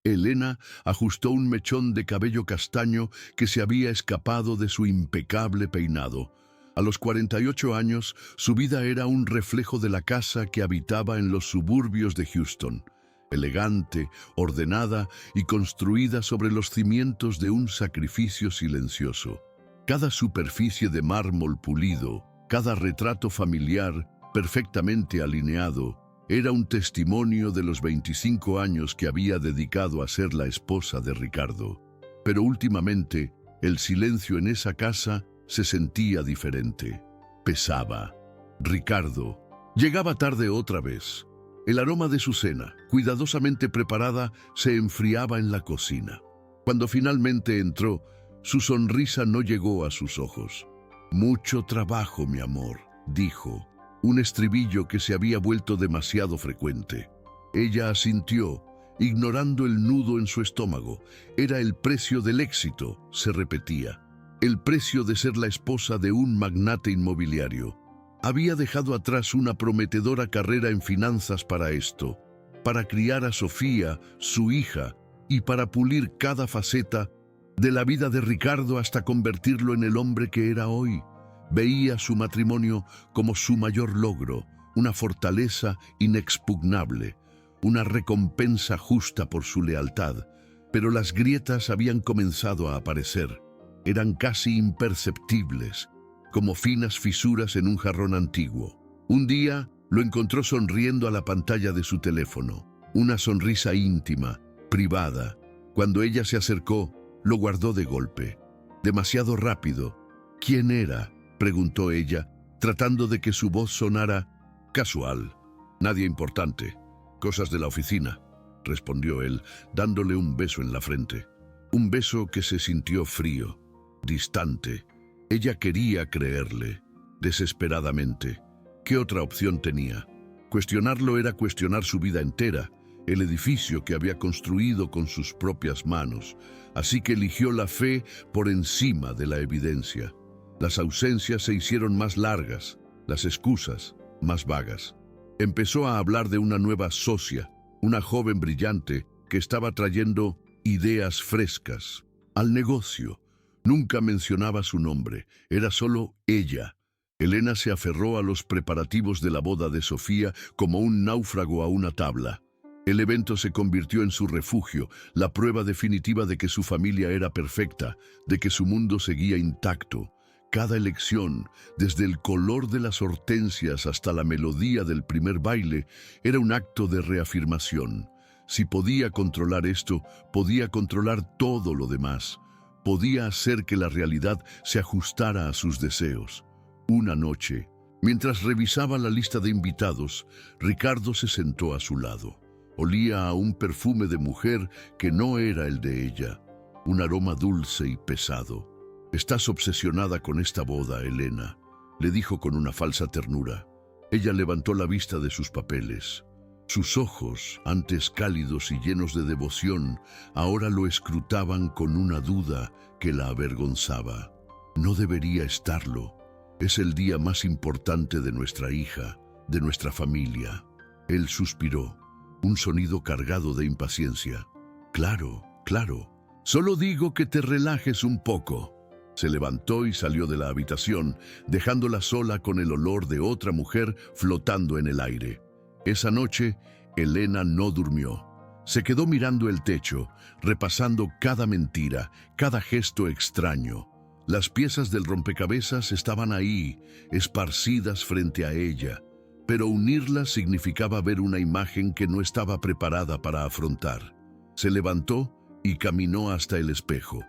Elena ajustó un mechón de cabello castaño que se había escapado de su impecable peinado. A los 48 años, su vida era un reflejo de la casa que habitaba en los suburbios de Houston. Elegante, ordenada y construida sobre los cimientos de un sacrificio silencioso. Cada superficie de mármol pulido, cada retrato familiar perfectamente alineado, era un testimonio de los 25 años que había dedicado a ser la esposa de Ricardo. Pero últimamente, el silencio en esa casa se sentía diferente. Pesaba. Ricardo llegaba tarde otra vez. El aroma de su cena, cuidadosamente preparada, se enfriaba en la cocina. Cuando finalmente entró, su sonrisa no llegó a sus ojos. «Mucho trabajo, mi amor», dijo, un estribillo que se había vuelto demasiado frecuente. Ella asintió, ignorando el nudo en su estómago. Era el precio del éxito, se repetía. El precio de ser la esposa de un magnate inmobiliario. Había dejado atrás una prometedora carrera en finanzas para esto, para criar a Sofía, su hija, y para pulir cada faceta de la vida de Ricardo hasta convertirlo en el hombre que era hoy. Veía su matrimonio como su mayor logro, una fortaleza inexpugnable, una recompensa justa por su lealtad. Pero las grietas habían comenzado a aparecer. Eran casi imperceptibles, como finas fisuras en un jarrón antiguo. Un día lo encontró sonriendo a la pantalla de su teléfono, una sonrisa íntima, privada. Cuando ella se acercó, lo guardó de golpe. Demasiado rápido. ¿Quién era?, preguntó ella, tratando de que su voz sonara casual. «Nadie importante. Cosas de la oficina», respondió él, dándole un beso en la frente. Un beso que se sintió frío, distante. Ella quería creerle, desesperadamente. ¿Qué otra opción tenía? Cuestionarlo era cuestionar su vida entera, el edificio que había construido con sus propias manos, así que eligió la fe por encima de la evidencia. Las ausencias se hicieron más largas, las excusas más vagas. Empezó a hablar de una nueva socia, una joven brillante que estaba trayendo ideas frescas al negocio. Nunca mencionaba su nombre, era solo ella. Elena se aferró a los preparativos de la boda de Sofía como un náufrago a una tabla. El evento se convirtió en su refugio, la prueba definitiva de que su familia era perfecta, de que su mundo seguía intacto. Cada elección, desde el color de las hortensias hasta la melodía del primer baile, era un acto de reafirmación. Si podía controlar esto, podía controlar todo lo demás. Podía hacer que la realidad se ajustara a sus deseos. Una noche, mientras revisaba la lista de invitados, Ricardo se sentó a su lado. Olía a un perfume de mujer que no era el de ella, un aroma dulce y pesado. «Estás obsesionada con esta boda, Elena», le dijo con una falsa ternura. Ella levantó la vista de sus papeles. Sus ojos, antes cálidos y llenos de devoción, ahora lo escrutaban con una duda que la avergonzaba. «No debería estarlo. Es el día más importante de nuestra hija, de nuestra familia». Él suspiró, un sonido cargado de impaciencia. «Claro, claro. Solo digo que te relajes un poco». Se levantó y salió de la habitación, dejándola sola con el olor de otra mujer flotando en el aire. Esa noche, Elena no durmió. Se quedó mirando el techo, repasando cada mentira, cada gesto extraño. Las piezas del rompecabezas estaban ahí, esparcidas frente a ella, pero unirlas significaba ver una imagen que no estaba preparada para afrontar. Se levantó y caminó hasta el espejo.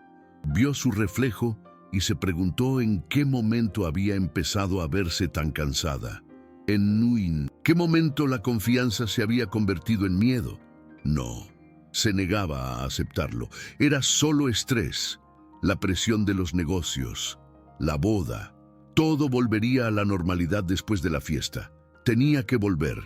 Vio su reflejo y se preguntó en qué momento había empezado a verse tan cansada. ¿En qué momento la confianza se había convertido en miedo? No, se negaba a aceptarlo. Era solo estrés, la presión de los negocios, la boda. Todo volvería a la normalidad después de la fiesta. Tenía que volver.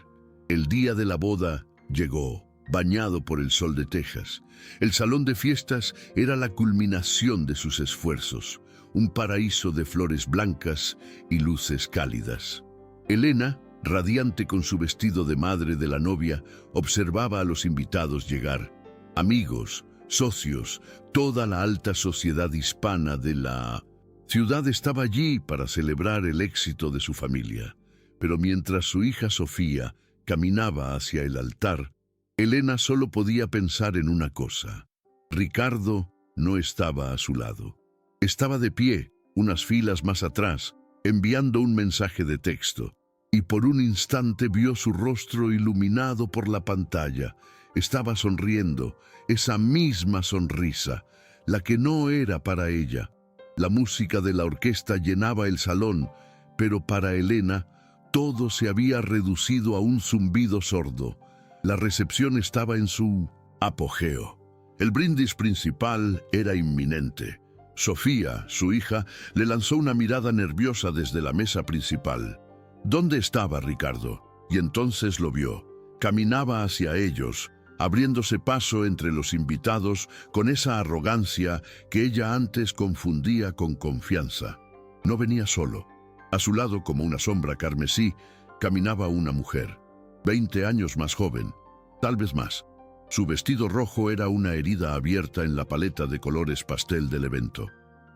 El día de la boda llegó, bañado por el sol de Texas. El salón de fiestas era la culminación de sus esfuerzos, un paraíso de flores blancas y luces cálidas. Elena, radiante con su vestido de madre de la novia, observaba a los invitados llegar. Amigos, socios, toda la alta sociedad hispana de la ciudad estaba allí para celebrar el éxito de su familia. Pero mientras su hija Sofía caminaba hacia el altar, Elena solo podía pensar en una cosa. Ricardo no estaba a su lado. Estaba de pie, unas filas más atrás, enviando un mensaje de texto, y por un instante vio su rostro iluminado por la pantalla. Estaba sonriendo, esa misma sonrisa, la que no era para ella. La música de la orquesta llenaba el salón, pero para Elena todo se había reducido a un zumbido sordo. La recepción estaba en su apogeo. El brindis principal era inminente. Sofía, su hija, le lanzó una mirada nerviosa desde la mesa principal. ¿Dónde estaba Ricardo? Y entonces lo vio. Caminaba hacia ellos, abriéndose paso entre los invitados con esa arrogancia que ella antes confundía con confianza. No venía solo. A su lado, como una sombra carmesí, caminaba una mujer, 20 años más joven, tal vez más. Su vestido rojo era una herida abierta en la paleta de colores pastel del evento.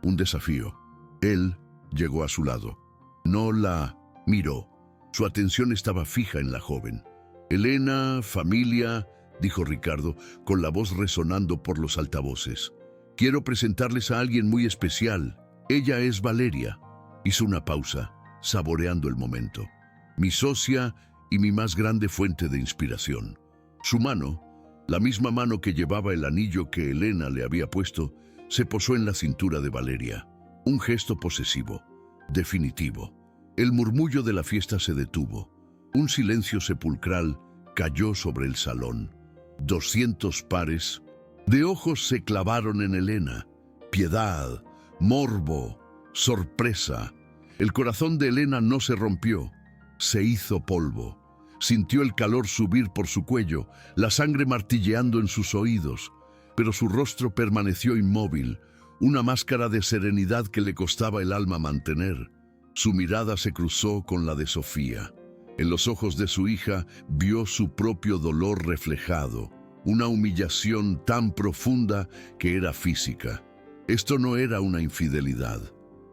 Un desafío. Él llegó a su lado. No la miró. Su atención estaba fija en la joven. «Elena, familia», dijo Ricardo, con la voz resonando por los altavoces. «Quiero presentarles a alguien muy especial. Ella es Valeria». Hizo una pausa, saboreando el momento. «Mi socia y mi más grande fuente de inspiración». Su mano, la misma mano que llevaba el anillo que Elena le había puesto, se posó en la cintura de Valeria. Un gesto posesivo, definitivo. El murmullo de la fiesta se detuvo. Un silencio sepulcral cayó sobre el salón. 200 pares de ojos se clavaron en Elena. Piedad, morbo, sorpresa. El corazón de Elena no se rompió, se hizo polvo. Sintió el calor subir por su cuello, la sangre martilleando en sus oídos, pero su rostro permaneció inmóvil, una máscara de serenidad que le costaba el alma mantener. Su mirada se cruzó con la de Sofía. En los ojos de su hija vio su propio dolor reflejado, una humillación tan profunda que era física. Esto no era una infidelidad,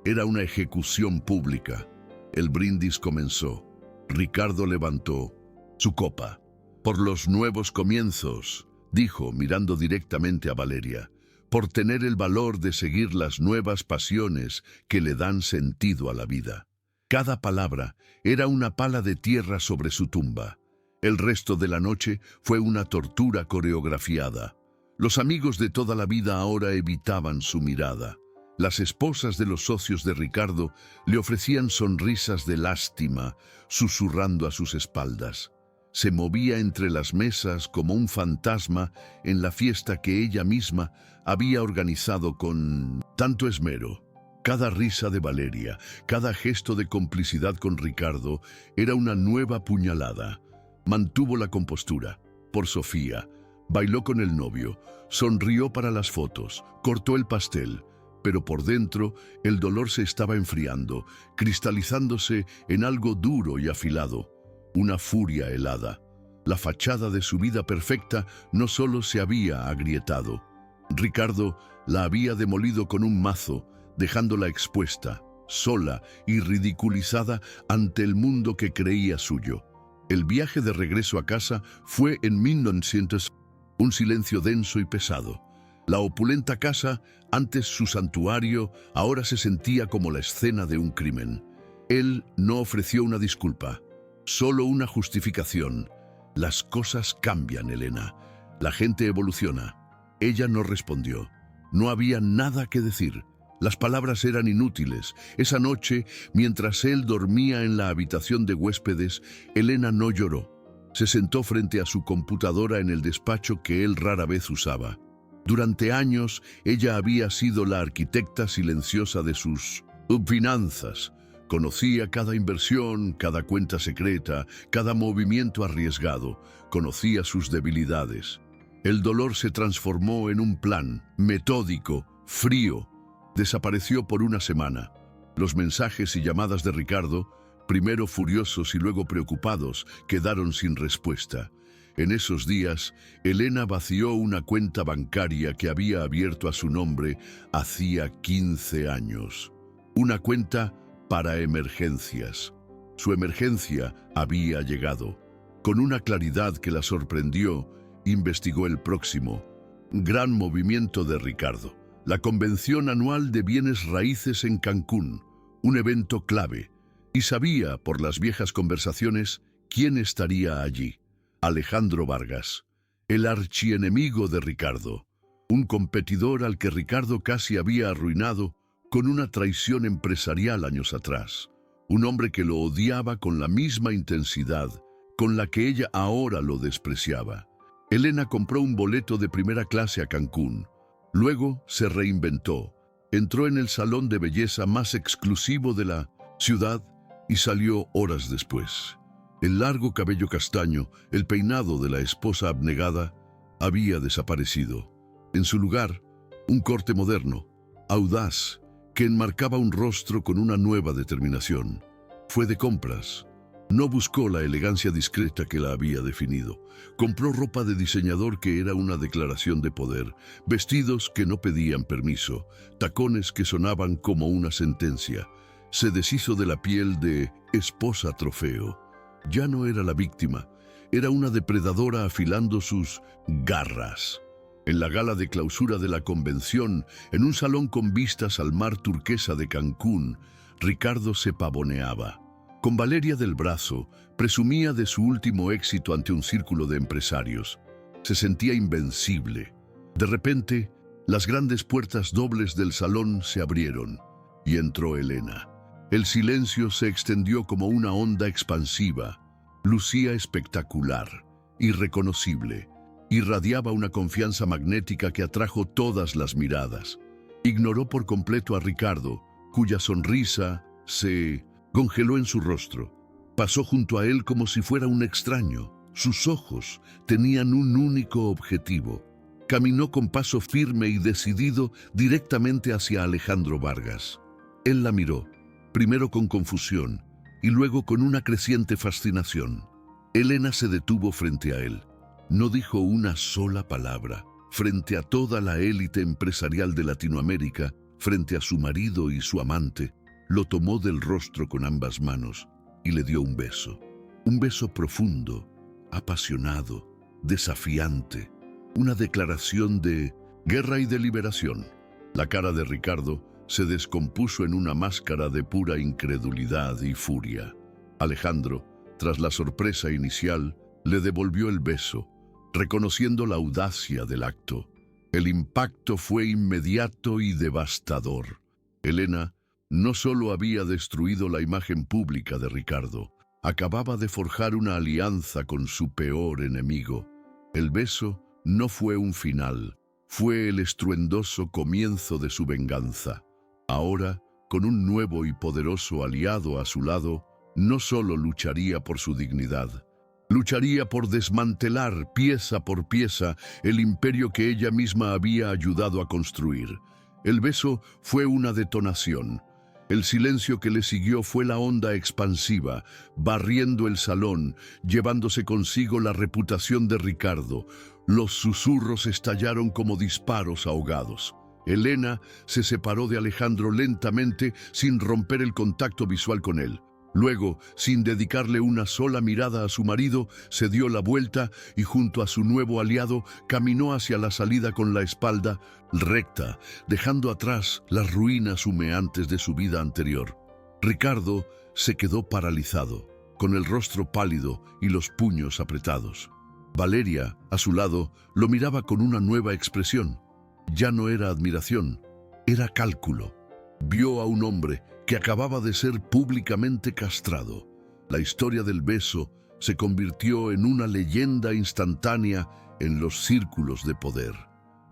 era una ejecución pública. El brindis comenzó. Ricardo levantó su copa. «Por los nuevos comienzos», dijo mirando directamente a Valeria, «por tener el valor de seguir las nuevas pasiones que le dan sentido a la vida». Cada palabra era una pala de tierra sobre su tumba. El resto de la noche fue una tortura coreografiada. Los amigos de toda la vida ahora evitaban su mirada. Las esposas de los socios de Ricardo le ofrecían sonrisas de lástima, susurrando a sus espaldas. Se movía entre las mesas como un fantasma en la fiesta que ella misma había organizado con tanto esmero. Cada risa de Valeria, cada gesto de complicidad con Ricardo era una nueva puñalada. Mantuvo la compostura. Por Sofía, bailó con el novio, sonrió para las fotos, cortó el pastel, pero por dentro el dolor se estaba enfriando, cristalizándose en algo duro y afilado, una furia helada. La fachada de su vida perfecta no solo se había agrietado. Ricardo la había demolido con un mazo, dejándola expuesta, sola y ridiculizada ante el mundo que creía suyo. El viaje de regreso a casa fue en 1900, un silencio denso y pesado. La opulenta casa, antes su santuario, ahora se sentía como la escena de un crimen. Él no ofreció una disculpa, solo una justificación. Las cosas cambian, Elena. La gente evoluciona. Ella no respondió. No había nada que decir. Las palabras eran inútiles. Esa noche, mientras él dormía en la habitación de huéspedes, Elena no lloró. Se sentó frente a su computadora en el despacho que él rara vez usaba. Durante años, ella había sido la arquitecta silenciosa de sus finanzas. Conocía cada inversión, cada cuenta secreta, cada movimiento arriesgado. Conocía sus debilidades. El dolor se transformó en un plan, metódico, frío. Desapareció por una semana. Los mensajes y llamadas de Ricardo, primero furiosos y luego preocupados, quedaron sin respuesta. En esos días, Elena vació una cuenta bancaria que había abierto a su nombre hacía 15 años. Una cuenta para emergencias. Su emergencia había llegado. Con una claridad que la sorprendió, investigó el próximo gran movimiento de Ricardo, la Convención Anual de Bienes Raíces en Cancún, un evento clave, y sabía, por las viejas conversaciones, quién estaría allí. Alejandro Vargas, el archienemigo de Ricardo, un competidor al que Ricardo casi había arruinado con una traición empresarial años atrás, un hombre que lo odiaba con la misma intensidad con la que ella ahora lo despreciaba. Elena compró un boleto de primera clase a Cancún. Luego se reinventó, entró en el salón de belleza más exclusivo de la ciudad y salió horas después. El largo cabello castaño, el peinado de la esposa abnegada, había desaparecido. En su lugar, un corte moderno, audaz, que enmarcaba un rostro con una nueva determinación. Fue de compras. No buscó la elegancia discreta que la había definido. Compró ropa de diseñador que era una declaración de poder, vestidos que no pedían permiso, tacones que sonaban como una sentencia. Se deshizo de la piel de esposa trofeo. Ya no era la víctima, era una depredadora afilando sus garras. En la gala de clausura de la convención, en un salón con vistas al mar turquesa de Cancún, Ricardo se pavoneaba. Con Valeria del brazo, presumía de su último éxito ante un círculo de empresarios. Se sentía invencible. De repente, las grandes puertas dobles del salón se abrieron y entró Elena. El silencio se extendió como una onda expansiva. Lucía espectacular, irreconocible. Irradiaba una confianza magnética que atrajo todas las miradas. Ignoró por completo a Ricardo, cuya sonrisa se congeló en su rostro. Pasó junto a él como si fuera un extraño. Sus ojos tenían un único objetivo. Caminó con paso firme y decidido directamente hacia Alejandro Vargas. Él la miró, primero con confusión y luego con una creciente fascinación. Elena se detuvo frente a él. No dijo una sola palabra. Frente a toda la élite empresarial de Latinoamérica, frente a su marido y su amante, lo tomó del rostro con ambas manos y le dio un beso. Un beso profundo, apasionado, desafiante. Una declaración de guerra y de liberación. La cara de Ricardo se descompuso en una máscara de pura incredulidad y furia. Alejandro, tras la sorpresa inicial, le devolvió el beso, reconociendo la audacia del acto. El impacto fue inmediato y devastador. Elena no solo había destruido la imagen pública de Ricardo, acababa de forjar una alianza con su peor enemigo. El beso no fue un final, fue el estruendoso comienzo de su venganza. Ahora, con un nuevo y poderoso aliado a su lado, no solo lucharía por su dignidad, lucharía por desmantelar pieza por pieza el imperio que ella misma había ayudado a construir. El beso fue una detonación. El silencio que le siguió fue la onda expansiva, barriendo el salón, llevándose consigo la reputación de Ricardo. Los susurros estallaron como disparos ahogados. Elena se separó de Alejandro lentamente, sin romper el contacto visual con él. Luego, sin dedicarle una sola mirada a su marido, se dio la vuelta y junto a su nuevo aliado caminó hacia la salida con la espalda recta, dejando atrás las ruinas humeantes de su vida anterior. Ricardo se quedó paralizado, con el rostro pálido y los puños apretados. Valeria, a su lado, lo miraba con una nueva expresión. Ya no era admiración, era cálculo. Vio a un hombre que acababa de ser públicamente castrado. La historia del beso se convirtió en una leyenda instantánea en los círculos de poder.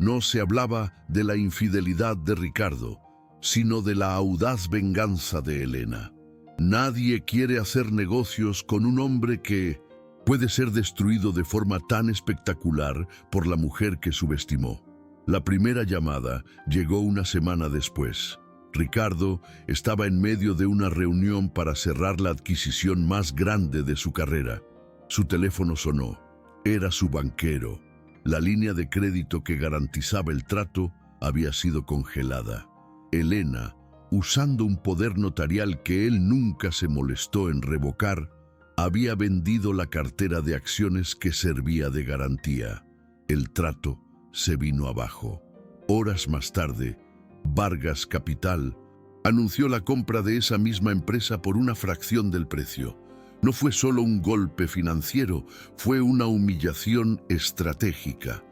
No se hablaba de la infidelidad de Ricardo, sino de la audaz venganza de Elena. Nadie quiere hacer negocios con un hombre que puede ser destruido de forma tan espectacular por la mujer que subestimó. La primera llamada llegó una semana después. Ricardo estaba en medio de una reunión para cerrar la adquisición más grande de su carrera. Su teléfono sonó. Era su banquero. La línea de crédito que garantizaba el trato había sido congelada. Elena, usando un poder notarial que él nunca se molestó en revocar, había vendido la cartera de acciones que servía de garantía. El trato se vino abajo. Horas más tarde, Vargas Capital anunció la compra de esa misma empresa por una fracción del precio. No fue solo un golpe financiero, fue una humillación estratégica.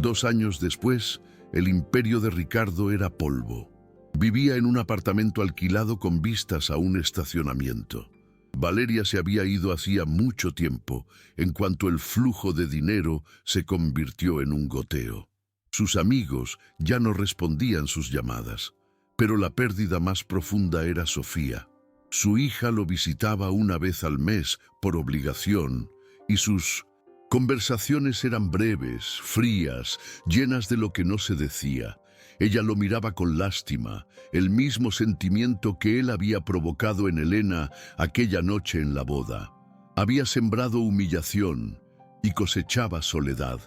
2 años después, el imperio de Ricardo era polvo. Vivía en un apartamento alquilado con vistas a un estacionamiento. Valeria se había ido hacía mucho tiempo, en cuanto el flujo de dinero se convirtió en un goteo. Sus amigos ya no respondían sus llamadas, pero la pérdida más profunda era Sofía. Su hija lo visitaba una vez al mes por obligación, y sus conversaciones eran breves, frías, llenas de lo que no se decía. Ella lo miraba con lástima, el mismo sentimiento que él había provocado en Elena aquella noche en la boda. Había sembrado humillación y cosechaba soledad.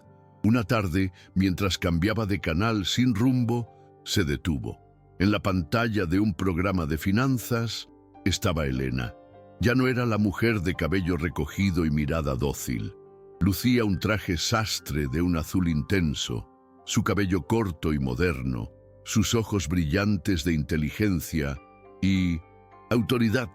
Una tarde, mientras cambiaba de canal sin rumbo, se detuvo. En la pantalla de un programa de finanzas estaba Elena. Ya no era la mujer de cabello recogido y mirada dócil. Lucía un traje sastre de un azul intenso, su cabello corto y moderno, sus ojos brillantes de inteligencia y autoridad.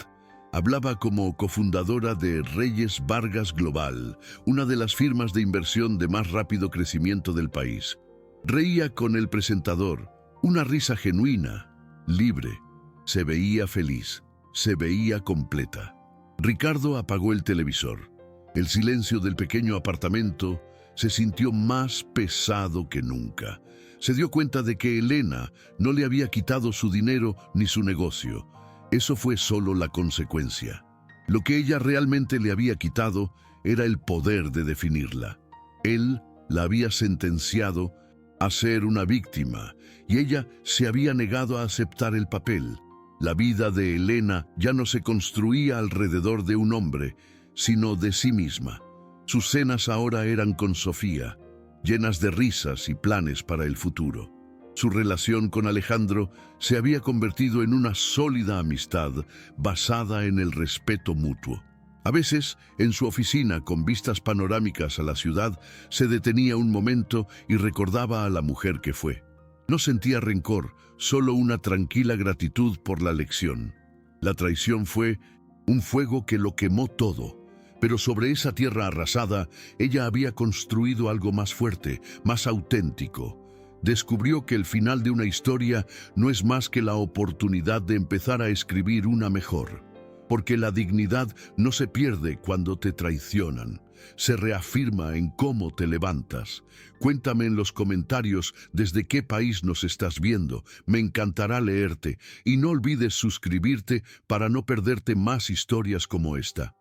Hablaba como cofundadora de Reyes Vargas Global, una de las firmas de inversión de más rápido crecimiento del país. Reía con el presentador, una risa genuina, libre. Se veía feliz, se veía completa. Ricardo apagó el televisor. El silencio del pequeño apartamento se sintió más pesado que nunca. Se dio cuenta de que Elena no le había quitado su dinero ni su negocio. Eso fue solo la consecuencia. Lo que ella realmente le había quitado era el poder de definirla. Él la había sentenciado a ser una víctima y ella se había negado a aceptar el papel. La vida de Elena ya no se construía alrededor de un hombre, sino de sí misma. Sus cenas ahora eran con Sofía, llenas de risas y planes para el futuro. Su relación con Alejandro se había convertido en una sólida amistad basada en el respeto mutuo. A veces, en su oficina con vistas panorámicas a la ciudad, se detenía un momento y recordaba a la mujer que fue. No sentía rencor, solo una tranquila gratitud por la lección. La traición fue un fuego que lo quemó todo. Pero sobre esa tierra arrasada, ella había construido algo más fuerte, más auténtico. Descubrió que el final de una historia no es más que la oportunidad de empezar a escribir una mejor. Porque la dignidad no se pierde cuando te traicionan, se reafirma en cómo te levantas. Cuéntame en los comentarios desde qué país nos estás viendo, me encantará leerte y no olvides suscribirte para no perderte más historias como esta.